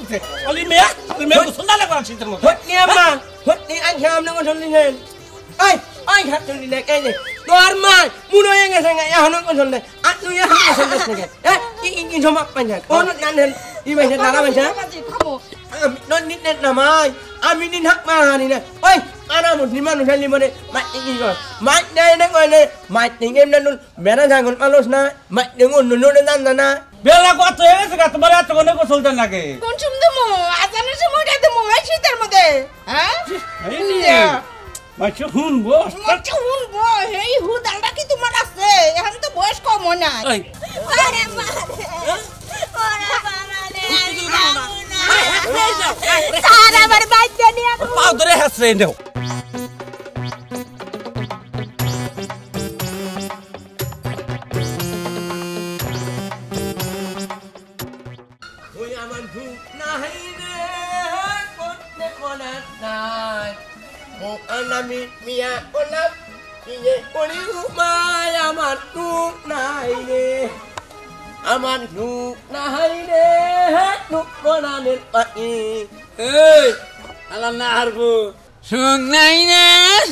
করছে অলি মেয়া গোসল না লাগবে শীতের মধ্যে হটনি আম্মা হটনি আন খাম না গোসল দিলেন ওই ঘাট চলি না এই যে তোর মা মুনো গেছে এখনো গোসল দেয় আর তুই এখন গোসল দিস না হ্যাঁ কি সমাপ পাঞ্জা কোন জানেন ই বাইছে দাঁড়া বাইছে আমি নন নিত না মাই আমি নিন হাক মা হানি না ওই আনা মুসলিম মানুষ আলি মনে মাই কি কর মাই দেয় না কইলে মাই টিংএম না নুন মেরা জাগল পালোস না মাই দেঙ্গন নুন না না বেলা কত হয়ে গেছে তোমার এত কোনে গোসল দেন লাগে কোন সুন্দর আজানের সময়টা তুমি ওই শীতের মধ্যে হ্যাঁ মাছ হুনবো মাছ হুনবো এই হুদালটা কি তোমার আছে এখন তো বয়স কম না আরে সারা বার বাইতে নিয়ে পাও ধরে হাসরে নাও ওই আমার ভূত নাই রে কোনে কোনে নাই ও আনামি মিয়া ওনাম ইয়ে ওলি উমায় আমার ভূত নাই রে আমার ভূত নাই রে ভূত কোনানের পাই এই আলা না হারবো সুখ নাই রে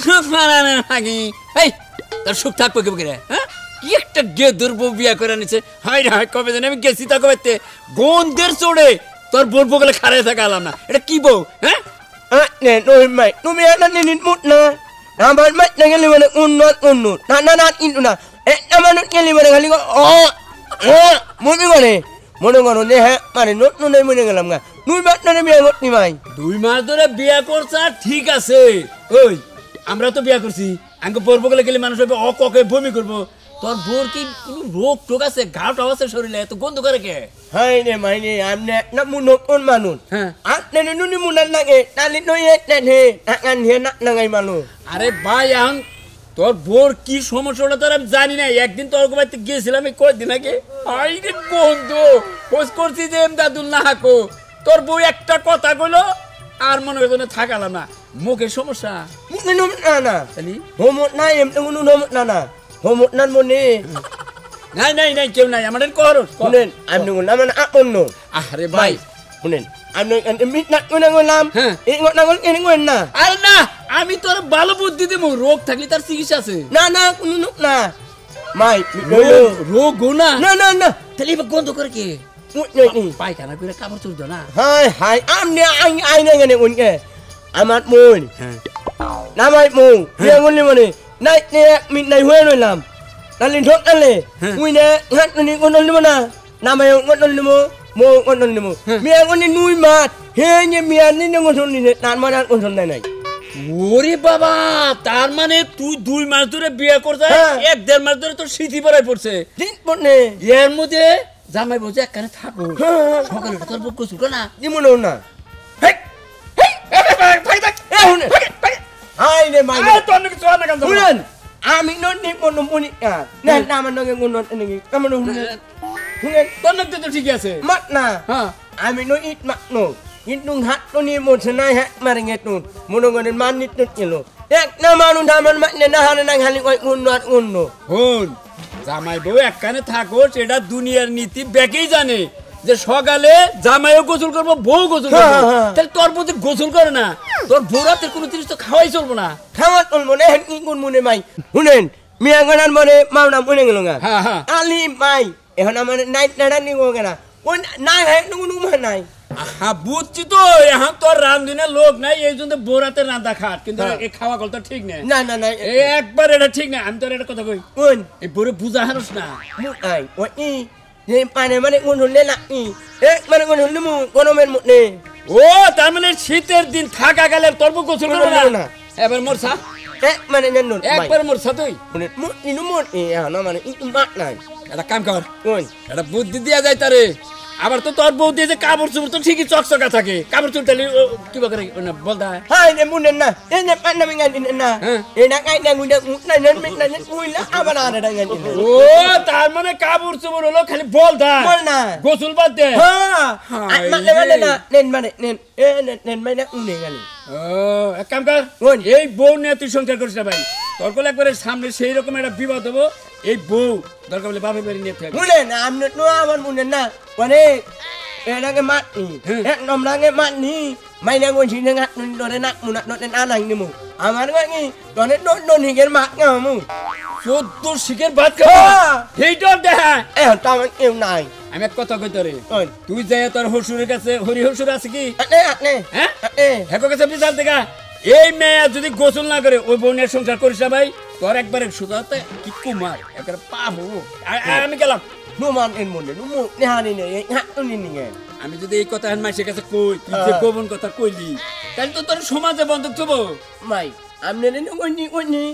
সুখ মারানোর আগে এই তোর সুখ থাকবো কে বকে রে হ্যাঁ কি একটা দুর্বল বিয়া করে নিছে হাই রে হাই কবে জানি আমি গেছি তা কবে গন্ধের চড়ে তোর বোর বগলে খাড়াই থাকা আলাম না এটা কি বউ হ্যাঁ নে নই মাই তুমি এটা নিনিত মুট না আমার মাই না গেলি মানে উন্নত না ইনু না এ আমার গেলি মানে খালি মনে করো যে হ্যাঁ মানে নতুন মনে গেলাম গা তুই বাটনারে বিয়ে করতি মাই 2 মাস ধরে বিয়া করছ ঠিক আছে ওই আমরা তো বিয়া করছি আঙ্গ বোর বগলে গেলে মানুষ হবে অককে বমি করবো তোর বোর কি কোনো রোগ টোক আছে ঘাট আছে শরীরে এত গন্ধ করে কে হাই রে মাইনে আমনে না মুনকন মানুষ হ্যাঁ আপনি নুনি মুনান লাগে তালি নই নে আকান হে না লাগাই মানুষ আরে ভাই আং তোর বোর কি সমস্যাটা তোর আমি জানি না একদিন তোর বাড়িতে গিয়েছিলাম আমি কয়েকদিন আগে আই রে বন্ধু খোঁজ করছি যে দাদুল না হাকো তোর বউ একটা কথা কইলো আর মনে হয় না থাকালাম না মুখের সমস্যা মুখে নমত না তালি হোমত নাই এমনি কোনো নমত না হোমত নান মনে নাই কেউ নাই আমাদের কর শুনেন আমি না মানে অন্য আরে ভাই শুনেন আমি মিট না কোনা গলাম এই গনা গল কেন গন না আরে না আমি তোর ভালো বুদ্ধি দেবো রোগ থাকলে তার চিকিৎসা আছে না কোনো না মাই রোগ গোনা না তাহলে এবার গন্ধ করে কে মুই পায়খানা করে কাপড় চুল দাও না হাই আমনে আই না গনে উনকে আমার মন না মাই মু বিয়া গলি মানে নাই নে মিট নাই হয়ে রইলাম তালি ঠক আলে উই না হাত নি কোন নিব না নামাই কোন নিব মো কোন নিব মিয়া গনি নুই মাত হে নে মিয়া নি ন কোন নি তার মানে কোন নাই ওরে বাবা তার মানে তুই 2 মাস ধরে বিয়ে করছিস 1.5 মাস ধরে তোর স্মৃতি পড়াই পড়ছে দিন পড়নে এর মধ্যে জামাই বলছে একখানে থাকো সকালে তোর বুক কইছিল না কি মনে না হেই ভাই দেখ এ হুনে হাই রে মাই তোর নাকি চোয়া না কান্দো শুনেন আমি ননি কোন মনি না না আমার নগে কোন ননি কেমন শুনেন তোর নাকি তো ঠিক আছে মাত না হ্যাঁ আমি no eat mak no intung hat no ni mo senai hat maringetun monongonen manit tut kilo ek na manu daman mak ne nahan nang hali koi unnat unno হন জামাই বউ একখানে থাকো সেটা দুনিয়ার নীতি বেকেই জানে যে সকালে জামাইও গোসল করবো বউ গোসল করবো তাহলে তোর প্রতি গোসল করে না তোর বউরাতে কোনো জিনিস তো খাওয়াই চলবো না খাওয়া চলবো না হেন কি কোন মনে মাই শুনেন মিয়া গানার মনে মাওনা মনে গেল গা আলি মাই এখন আমার নাইট নাড়া নি গো গেনা কোন নাই হে নুনু মা নাই বুঝছি তো এখন তোর রান্ধনের লোক নাই এই জন্য বোরাতে রান্না খাট কিন্তু এই খাওয়া গল্প ঠিক নেই না একবার এটা ঠিক না আমি তোর এটা কথা কই কোন এই বোরে বুঝা হারস না মুট নাই ওই যে মানে কোন হলে না এক মানে কোন হলে মু কোন মেন মুট নে ও তার মানে শীতের দিন থাকা গেলে তোর বুক গোসল করবে না এবার মোর সা এক মানে নেন একবার মোর সা তুই মুট ইনু মুট না মানে ইনু মাট নাই এটা কাম কর কোন এটা বুদ্ধি দিয়া যায় তারে আবার তো তোর বউ দিয়ে যে কাপড় চোপড় তো ঠিকই চকচকা থাকে কাপড় চোপড় তাহলে কি করে বলতা হাই নে মুনেন না এ নে পান না বিঙ্গান না এ না কাই না গুন্ডা না নেন মিট না উইলা আবার আর ডাঙ্গান ও তার মানে কাপড় চোপড় হলো খালি বলতা বল না গোসল বাদ দে হ্যাঁ মানে না নেন মানে নেন এ নেন মানে উনে গেল ও এক কাম কর এই বউ নিয়ে তুই সংসার করিস না ভাই তোর কোলে একবারে সামনে সেই রকম একটা বিবাদ হবো এই বউ দরকার বলে বাপের বাড়ি নিয়ে থাকবে মুনেন আমনে তো আমার মুনেন না মানে এটাকে মাতনি এক নম্বরাকে মাতনি মাইনা গছি না নুন দরে নাক মুনা দরে না নাই নিমু আমার কি দরে দন হিগের মাক গামু 14 শিখের ভাত খাওয়া এইটা দেখা তো আমার কেউ নাই আমি এক কথা কই তোরে তুই যাই তোর হসুরের কাছে হরি হসুর আছে কি হ্যাঁ হেকো কাছে বিচার দেখা এই মেয়ে যদি গোসল না করে ওই বোনের সংসার করিস না ভাই তোর একবারে সুদাতে কি কুমার একবারে পাবো আমি গেলাম নুমান এর মনে নুমু নেহানি নে হাত নি নিয়ে আমি যদি এই কথা মাইসের কাছে কই তুই যে গোপন কথা কইলি তাহলে তো তোর সমাজে বন্ধক থবো মাই আমনে নে কইনি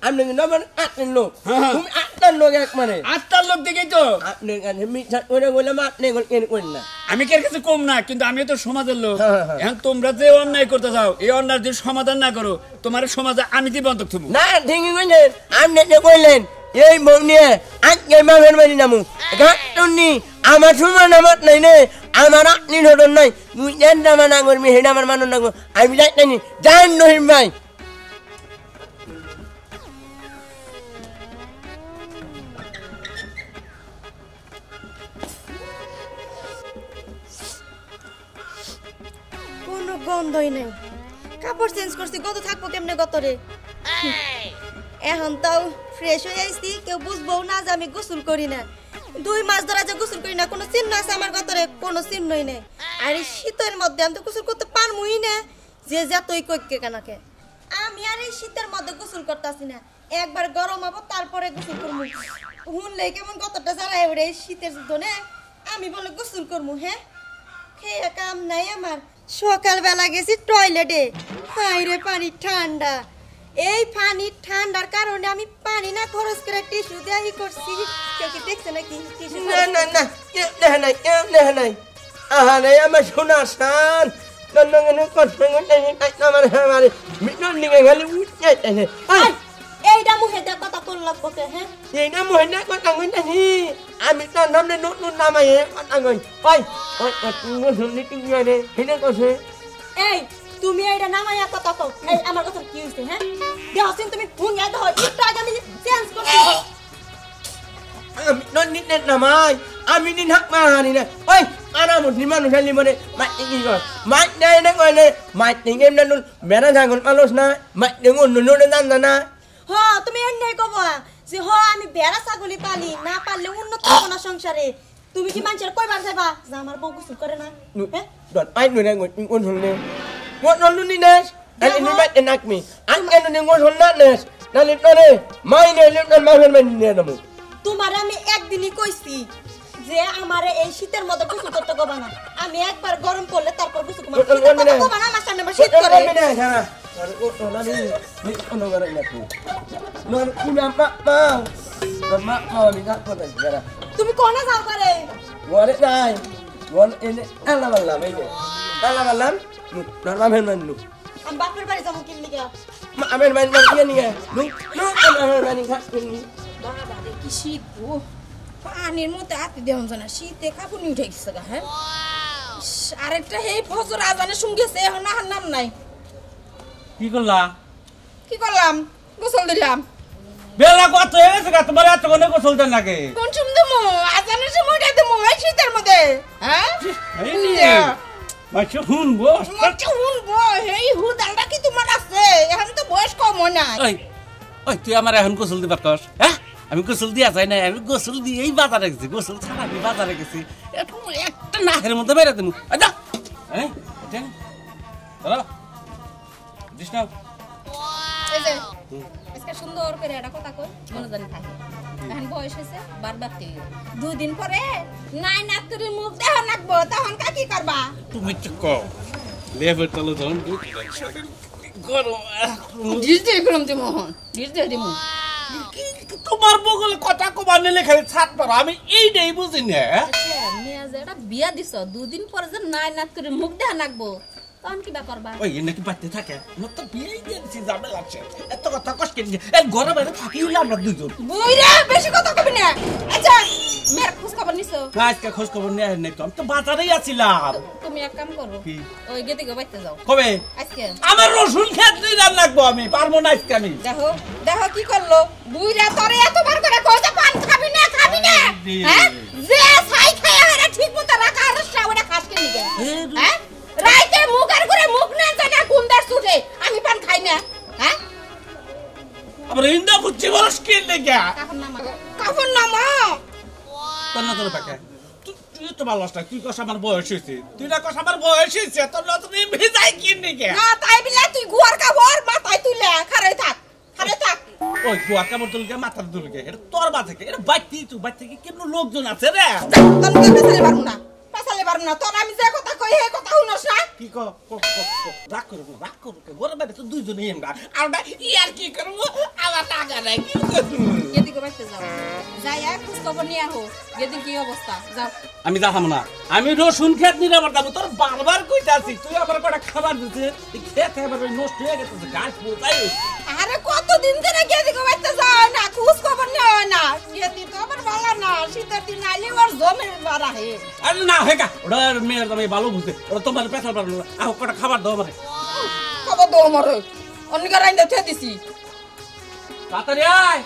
আমনে নবার আটন লোক তুমি আটন লোক এক মানে আটটার লোক দেখেই তো আপনি কাছে মিছা করে বলে মাতনে কেন কইন না আমি কে কাছে কম না কিন্তু আমি তো সমাজের লোক এখন তোমরা যে অন্যায় করতে চাও এই অন্যায় যদি সমাধান না করো তোমার সমাজে আমি কি বন্ধক থবো না ঠিকই কইলেন আমনে যে কইলেন এই বউ নিয়ে আজকে মামের বাড়ি নামু গাটনি আমার সমান আমার নাই নে আমার আপনি ধরন নাই তুই জানটা মানা করবি হেডা আমার মানুষ না আমি যাইনি জান নহিম ভাই কোনো গন্ধই নেই কাপড় চেঞ্জ করছি কত থাকবো কেমনে গতরে এখন তাও ফ্রেশ হয়ে আইছি কেউ বুঝবো না যে আমি গোসল করি না 2 মাস ধরে যে গোসল করি না কোনো চিহ্ন আছে আমার গতরে কোনো চিহ্নই নেই আর এই শীতের মধ্যে আমি তো গোসল করতে পারমুই না যে যতই কইকে কেনাকে আমি আর এই শীতের মধ্যে গোসল করতেছি না একবার গরম হবো তারপরে গোসল করবো শুনলে কেমন কতটা জ্বালায় ওরে শীতের জন্য আমি বলে গোসল করবো হ্যাঁ খেয়ে কাম নাই আমার সকালবেলা গেছি টয়লেটে হাইরে পানি ঠান্ডা এই পানি ঠান্ডার কারণে আমি পানি না খরচ করে টিস্যু দিয়ে ই করছি কেউ কি দেখছে নাকি টিস্যু না কেউ নাই আহারে আমার সোনা সান নন্দন কষ্ট আমার আমার মিটন নিয়ে গেলে উঠে এইটা মুখে দেখ কথা কোন লাগবো কে হ্যাঁ এইটা মুখে দেখ কথা কইতাছি আমি তো নামনে নতুন নামাই কথা কই ওই তুমি শুনলি কি রে হেনে কইছে এই তুমি এইটা নামাইয়া কথা কও এই আমার কথা কি হইছে হ্যাঁ দেহসিন তুমি ফোন ইয়াদ হয় একটু আগে আমি চেঞ্জ করছি আমি নন্দিতে নামাই আমি দিন হাক মারি না ওই আনা মুঠি মানুষ খালি মনে মাটি কি কর মাটি নাই না কইলে মাটি গেম না বেড়া ছাগল পালস না মাটি অন্য নুনে জান না হ তুমি এন্ডাই কবা যে হ আমি বেড়া ছাগলি পালি না পারলে উন্নত হবো না সংসারে তুমি কি মানুষের কইবার যাবা যে আমার বউ গোসল করে না হ্যাঁ ডট আই নুনে কোন শুনলে কোন নুনি নেস আই নি মাটি নাকমি আই কেন নি কোন শুন না নেস নালি তোরে মাই নে লিটন মাইন মাইন নে দমু তোমার আমি একদিনই কইছি যে আমারে এই শীতের মধ্যে গোসল করতে কবা না আমি একবার গরম করলে তারপর গোসল করব না কবা না আমার সামনে বসে শীত করে তুমি কোনে যাও করে ওরে নাই ওন এনে আলা বাল্লাম এই আলা বাল্লাম নরমা ভেন মানলু আমি বাপের বাড়ি যাবো কি লিগা আমের মান মান কি নিয়ে নু নু আমের মান খানি বাবা রে কি শীত গো পানির মধ্যে আতি দেওয়া যায় না শীতে কাপুনি উঠে গেছে গা হ্যাঁ আরেকটা হেই ফজর আজানে শুনগেছে এখন আর নাম নাই কি করলা কি করলাম গোসল দিলাম বেলা কত হয়ে গেছে গা তোমার এত কোনে গোসল দেন নাকি কোন সময় দেবো আজানের সময়টা দেবো এই শীতের মধ্যে হ্যাঁ মাইছে শুনবো শুনবো এই হুদালটা কি তোমার আছে এখন তো বয়স কম না ওই ওই তুই আমার এখন গোসল দিবার কস হ্যাঁ আমি গোসল দিয়া যাই না আমি গোসল দিয়েই বাজারে গেছি গোসল ছাড়া আমি বাজারে গেছি একটা নাকের মধ্যে বেড়ে দেবো আচ্ছা হ্যাঁ চলো দিস না এই যে আজকে সুন্দর করে একটা কথা কই মনে জানি থাকে এখন বয়স হয়েছে বারবার 2 দিন পরে নাই না তোর মুখ দেখা লাগবো তখন কি করবা তুমি তো কও লেভেল তলো ধন গরম ডিজে গরম দি মোহন ডিজে দি মোহন তোমার বগলে কথা কমানে লেখালে ছাত পারো আমি এইটাই বুঝি না মিয়া যে একটা বিয়া দিছ 2 দিন পরে যে নাই না তোর মুখ দেখা লাগবো তখন কি ব্যাপার বা ওই নাকি বাড়তে থাকে আমার তো বিয়েই দিয়েছি যাবে লাগছে এত কথা কষ্ট কেন এই ঘরে বাইরে থাকি হইলে আমরা দুজন বুইরা বেশি কথা কবি না আচ্ছা মেয়ের খোঁজ খবর নিছো না আজকে খোঁজ খবর নিয়ে নাই তো আমি তো বাজারেই আছিলাম তুমি এক কাম করো কি ওই গেতে গো বাইতে যাও কবে আজকে আমার রসুন খেতে রান লাগবো আমি পারবো না আজকে আমি দেখো দেখো কি করলো বুইরা তোরে এতবার করে কই যে পান খাবি না হ্যাঁ যে ছাই খায় আর ঠিক মতো রাখা আর ওটা খাস হ্যাঁ রাইতে মুখ আর করে মুখ না জানা গুন্দার ছুটে আমি পান খাই না হ্যাঁ আবার ইন্দা বুঝছি বলস কি লেগা কাফন নামা তোর না তোর পাকে তুই তো ভালো না তুই কস আমার বয়স হয়েছে তুই না কস আমার বয়স হয়েছে তোর না তুমি ভিজাই কি লেগা না তাই বিলা তুই গুয়ার কাপড় মাথায় তুলে খারে থাক ওই গুয়ার কাপড় তুলকে মাথার তুলকে এটা তোর বা থেকে এটা বাইতে তুই বাইতে কি কেমন লোকজন আছে রে তোর পেছালে পারবো না তোর আমি যে কথা কই হে কথা শুনস না কি কো রাগ করো গোর বাইরে তো দুইজনই এমগা আর না ইয়ার কি করব আমার টাকা নাই কি করব এদিকে বাইতে যাও যাই এক খোঁজ খবর নিয়ে আহো এদিকে কি অবস্থা যাও আমি যাহাম না আমি রসুন খেত নিরাবার যাবো তোর বারবার কইতাছি তুই আমার কটা খাবার দিতে এই খেত এবার নষ্ট হয়ে গেছে গাছ পোতাই আরে কতদিন ধরে এদিকে বাইতে যাও না খোঁজ খবর নিয়ে হয় না এদিকে তো আবার ভালো না শীতের দিন আইলে ওর জমে বাড়া হে আরে না হেগা ওটা মেয়ের দামে ভালো বুঝতে ওটা তোমার পেছাল পারলো না আহ কটা খাবার দাও আমারে খবর দাও আমারে অন্যকে রাইন্দা থে দিছি তাড়াতাড়ি আয়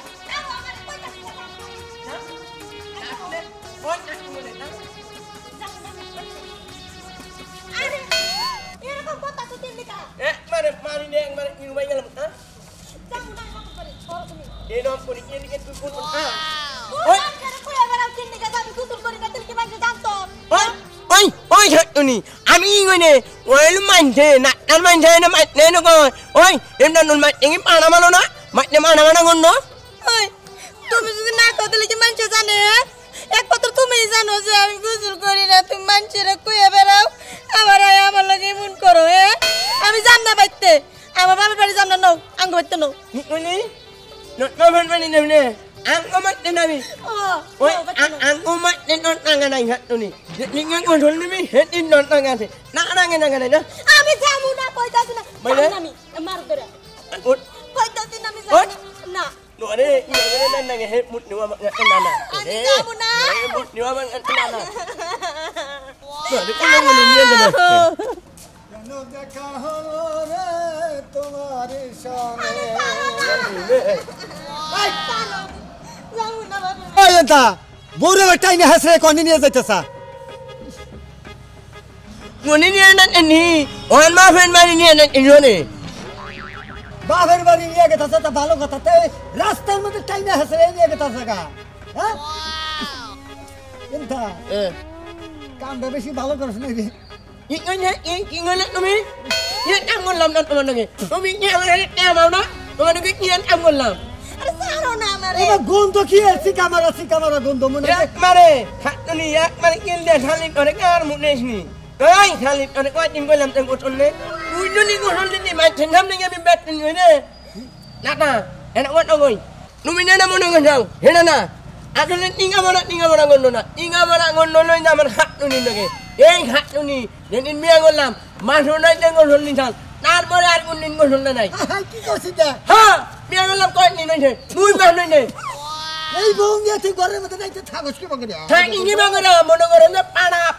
আরে এরকম কথা তো তিন দিকা একবারে মারি নে একবারে ইউবাই গেলাম হ্যাঁ যাও না করে ছড় তুমি এই নাম করি কি দিকে তুই কোন হ্যাঁ ওই করে কই আবার তিন দিকা আমি কুতুল করি না তুমি কি বাইরে জানতো ওই ছাটনি আমি ইগনে ওইল মানছে না আর মানছে না মানছে না কই ওই এমন নুন মানছে কি পানা মানো না মানছে মানা গন্ন ওই তুমি যদি না কও তাহলে কি মানছো জানে একমাত্র তুমিই জানো যে আমি গোসল করি না তুমি মানছিরে কইয়া বেরাও আবার আমার লাগে মন করো আমি যাম না বাইতে আমার বাবার বাড়ি যাম না নও আঙ্গ বাইতে নও নিকনি নট মানি নেমনে angko mat nabi oi angko mat non tangan ai hatuni ningan ko dhol ni het in non tangan se na na আমি যামু না কইতাছি না আমি মার ধরে ut কইতাছি না আমি যামু না no ade ina na na het mut ni wa ma na na আমি যামু না mut ni wa ma na na no ade ko ngol ni ni na কেন দেখা হলো রে তোমার সঙ্গে যামু না বাবা ওই এটা বুড়ো টাইনে হাসরে কোনি নিয়ে যাইতেছা ngoni ni na ni on ma fen mari ni na inone বাপের বাড়ি নিয়ে গেছে তা ভালো কথা তে রাস্তার মধ্যে টাইনে হাসরে নিয়ে গেছে গা হ্যাঁ এটা কামটা বেশি ভালো করছ না রে ingone tumi ni angol lam na tumi tumi ni na ma na tumi ni angol lam আরে ছাড়ো না আমারে এবার গন্ধ কি আছে কামারা গন্ধ মনে হয় একবারে খাটনি একবারে কিনলে খালি করে কার মুনেসনি এই খালি করে কয় দিন কইলাম তেন কোটনে উইনি কোটন দিনি মাই ঠেঙ্গাম নি আমি বেট নি নে নাটা এনা কত কই তুমি না মনে কই যাও হেনা না আসলে নিঙ্গা মারা গন্ড না ইঙ্গা মারা গন্ড লই না আমার খাটনি লাগে এই খাটনি যেদিন বিয়া করলাম মাস নাই তেন কোটন নি থাক তারপরে আর কোন দিন কোটন নাই কি করছিস তা হ্যাঁ বিয়া করলাম কয় দিন হইছে দুই মাস নাই এই বউঙ্গা তুই ঘরের মধ্যে নাইতে থাকস কি বকে থাকি কি বাগরা মনে করে না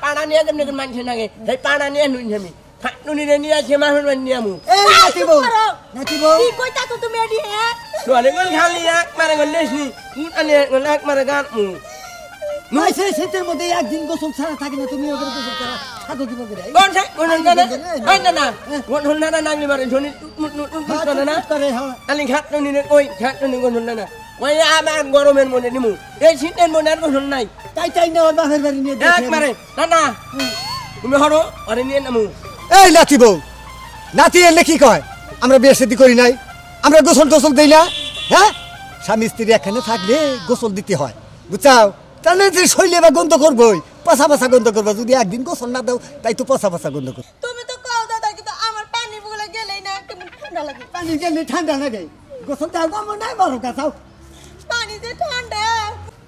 পাড়া নিয়ে যেমন মানুষ নাগে সেই পাড়া নিয়ে নুন আমি নুনি রে নিয়ে আছে মানুষ নিয়ে আমু এই নাচিব কি কইতাছো তুমি এডি নোয়ালে গল খালি এক মারে গল লেসনি আনে গল এক মারে গান মু নয় সেই শীতের মধ্যে একদিন গোসল ছাড়া থাকি না তুমি ওদের গোসল করা থাকো কি বকে কোন সে কোন না কোন না নাগলি মারে ধনি করে না করে হ্যাঁ আলি খাট নুনি রে কই খাট নুনি কোন না ওই আমার গরমের মনে নিমু এই শীতের মনে আর গোসল নাই তাই না ওর বাপের বাড়ি নিয়ে এক মারে না তুমি হরো আরে নিয়ে নামু এই নাতি বউ নাতি এলে কি কয় আমরা বিয়ে শাদী করি নাই আমরা গোসল টোসল দেই না হ্যাঁ স্বামী স্ত্রী এখানে থাকলে গোসল দিতে হয় বুঝাও তাহলে যে শৈলে বা গন্ধ করবই পাশা গন্ধ করবো যদি একদিন গোসল না দাও তাই তো পাশা গন্ধ করবো তুমি তো কও দাদা কিন্তু আমার পানি বলে গেলেই না কেমন ঠান্ডা লাগে পানি গেলে ঠান্ডা লাগে গোসল দাও আমার নাই বড় কাছাও পানি যে ঠান্ডা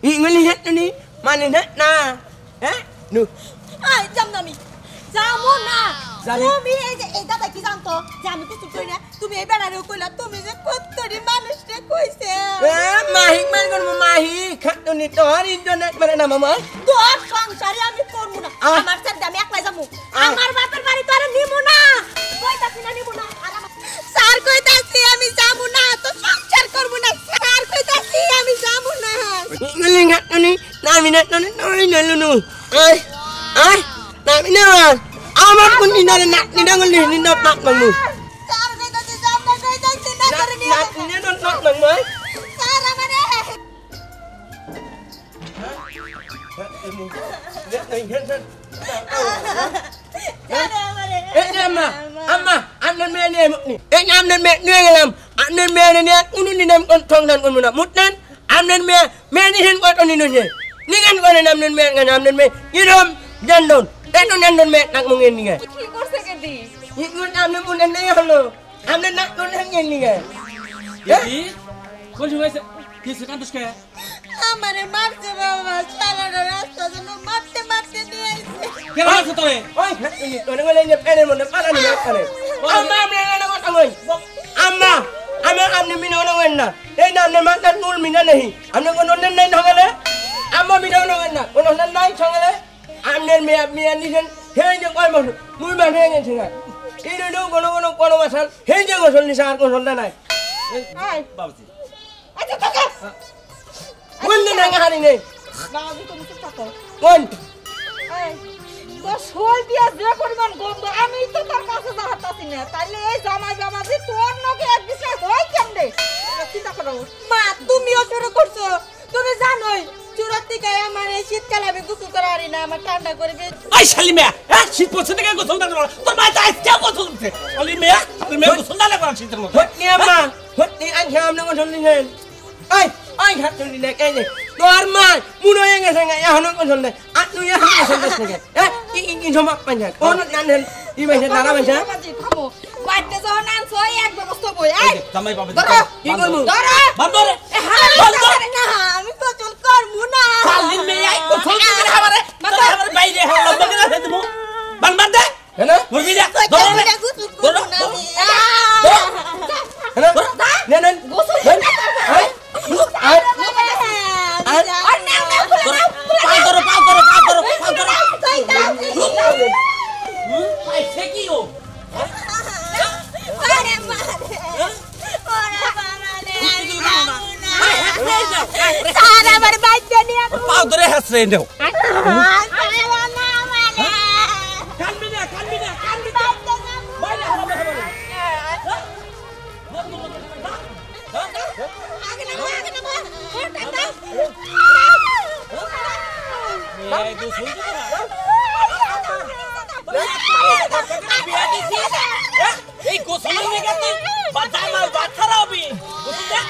ইংলি হেট নুনি মানে না হ্যাঁ নু আই যাম না আমি যামু না জানি। তুমি এই দাদা কি জানতো যে আমি কিছু কই না তুমি এই বেড়ারে কইলা তুমি যে কতরি মানুষরে কইছে মাহি মান কোন মাহি খাটনি তোর ইন্টারনেট মানে না মামা তোর সংসারে আমি করবো না আমার সাথে আমি একলাই যাবো আমার বাপের বাড়ি তো আর নিমু না কইতাছি না নিমু না স্যার কইতাছি আমি যাবো না তো সংসার করবো না স্যার কইতাছি আমি যাবো না ইংলি খাটনি নামি না নই নলুনু আই আই নামি না আমার কোন নিনারে নাক নিনাঙ্গল নিনা নাক নামু স্যার কইতাছি সামনে কইতাছি না করে নিয়ে নাক নিনা নাক নামু স্যার আমারে Amma, annen me ne mutni. Annen me ne gelam. Annen me ne unu ni nam kon thong nan kon muna. Mutnan, annen me ni hen kon oni no ne. Ni kan kon annen me ngan annen me. Yirom jandon. Eto jandon me nak mungen ni ga. কি করছে KD Ni kun annen mun ne holo. Annen nak kon hangen ni ga. কি কোন হইছে কি সেকান্তস কে আমারে মারছে বাবা সারাটা রাস্তা জন্য মারতে মারতে নিয়ে আইছে কেন আছে তোরে Oi, ni kon ngale ne pene mun ne para ni ga kale. Amma me ne ko tangoy. Amma, annen mi no ngan na. Ei nam ne mak nan nul mi na nahi. Annen kon non nai thongale. Amma mi no ngan na. Kon non nai thongale. Annen me ni hen he je koi mo. Mui ma he ngen thinga. Ido do kono masal. He je ko sol ni sar ko sol da nai. আই বাবুজি আচ্ছা টাকা Mun ne na ngani ne. বাবু তুমি চুপ থাকো Mun. এই তো শোল দিয়া যে পরিমাণ গন্ধ আমি তো তার কাছে যাহাতাছি না তাইলে এই জামাই তোর নগে এক বিষয় হয় কেমনে চিন্তা করো মা তুমিও শুরু করছো তুমি জানোই চুরাত্তি গায়ে আমার এই শীতকালে আমি গোসল করা পারি না আমার ঠান্ডা করবে আই শালি মেয়া শীত পড়ছে থেকে গোসল না করা তোর মা তাই কে গোসল করছে শালি মেয়া গোসল না করা শীতের মধ্যে Hut ni amma. Hut ni an kham na ko sol ni hen. Ai khat sol ni ne kai ne. Dor mai muno yang ngai ya hono ko sol ne. Atu ya hono sol des ne. In soma panja. Kon nan hen. I mai se dara mai se. বাবাজি খামো বাইতে যখন আনছো এক ব্যবস্থা বই এই জামাই বাবুজি ধরো কি করবো? ধরো বান্দরে না আমি গোসল করবো না শালি মেয়া গোসল করে আমারে আমারে বাইরে হলো বকে না দেবো বান দে Hena? মুরগি দে কইতাছি না গোসল করবো না আমি Hena? Nen. গোসল Hen. Ai. Ai. পাল ধরো পাইছে কি ও স্যার আমার বাইতে নিয়ে পাল ধরে হাসরে নেও কানবি না বাইরে হলো এই গোসল এই গোসল নিয়ে গেছে বাজার মাল বাচ্চারা হবে গোসল দে